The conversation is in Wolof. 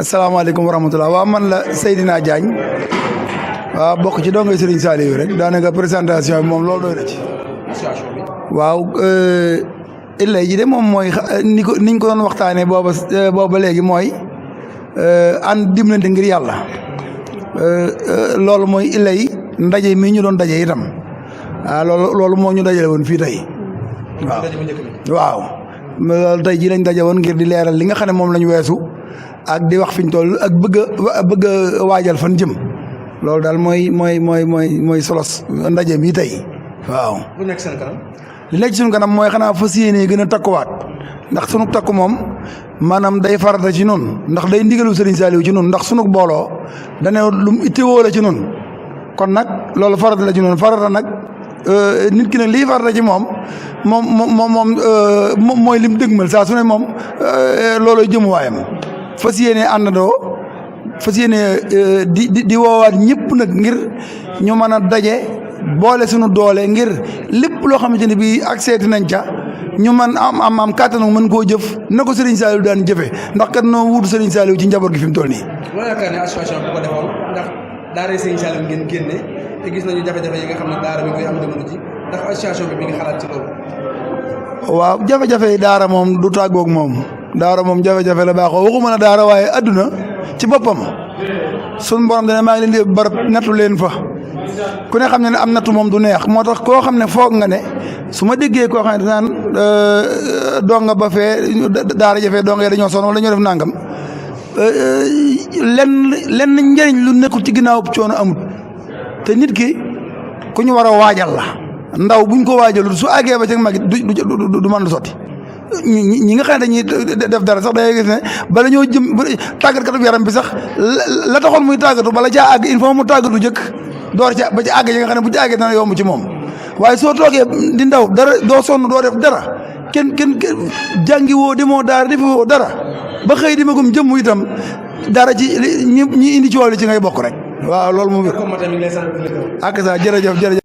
asalaamaaleykum wa rahmatulah waaw man la Seydina Diagne waaw bokk ci dongay Serigne Saliou rek daanaka présentation bi moom loolu doy na ci. waaw illay ji de moom mooy niñ ko doon waxtaanee booba léegi mooy ànd dimbalante ngir yàlla loolu mooy illay ndaje mii ñu doon daje itam loolu moo ñu dajale woon fii tey waaw loolu tey ji lañ daje woon ngir di leeral li nga xam ne moom lañ weesu ak di wax fiñ toll ak bëgg a waajal fan jëm loolu daal mooy solos ndaje mi tey waaw. lu nekk seen kanam. li nekk suñu kanam mooy xanaa fas yéene gën a takkuwaat ndax sunu takku moom maanaam day farata ci noonu ndax day ndigalu Serigne Saliou ci noonu ndax sunu booloo dane lu mu ittewoo la ci noonu kon nag loolu farata la ci noonu farata nag nit ki nag lii farata ci moom mooy lim dëgmal saa su ne moom looloo jëmuwaayam fas yéene àndandoo fas yéene di woowaat ñëpp nag ngir ñu mën a daje boole suñu doole ngir lépp loo xamante ne bii ak seeti nañ ca ñu man am kàttanu mën koo jëf na ko Serigne Saliou daan jëfe ndax kat noo wuutu Serigne Saliou ci njaboot gi fi mu toll nii. loo yaakaar ne association bi ko defoon ndax daara Serigne Saliou ngeen génne te gis nañu jafe-jafe yi nga xam ne daara bi koy am jamono ji ndax association bi mi ngi xalaat ci loolu. waaw jafe-jafe yi daara moom du tàggoog moom daara moom jafe-jafe la baaxoo waxuma la daara waaye adduna ci boppam sunu borom dana maa ngi leen di barab nattu leen fa. ku ne xam ne am nattu moom du neex moo tax koo xam ne foog nga ne su ma déggee koo xam ne danaan donga ba fee daara jafee donga dañoo sonn wala dañoo def nangam lenn njëriñ lu nekkul ci ginnaaw coono amut te nit ki ku ñu war a waajal la ndaw buñ ko waajalul su àggee ba ci mag du mën du sotti ñi nga xam ne dañuy def dara sax day gis ne bala ñoo jëm tàggatkatu yaram bi sax la taxoon muy tàggatu bala caa àgg il faut mu tàggatu jëkk door ca ba ci àgg yi nga xam ne bu ci àggee dana yomb ci moom waaye soo toogee di ndaw dara doo sonn doo def dara kenn jàngi woo demoo daara defi woo dara ba xëy di magum jëmm itam dara ci ñi indi ci wàllu ci ngay bokk rek waaw loolu moom. ak sa jërëjëf.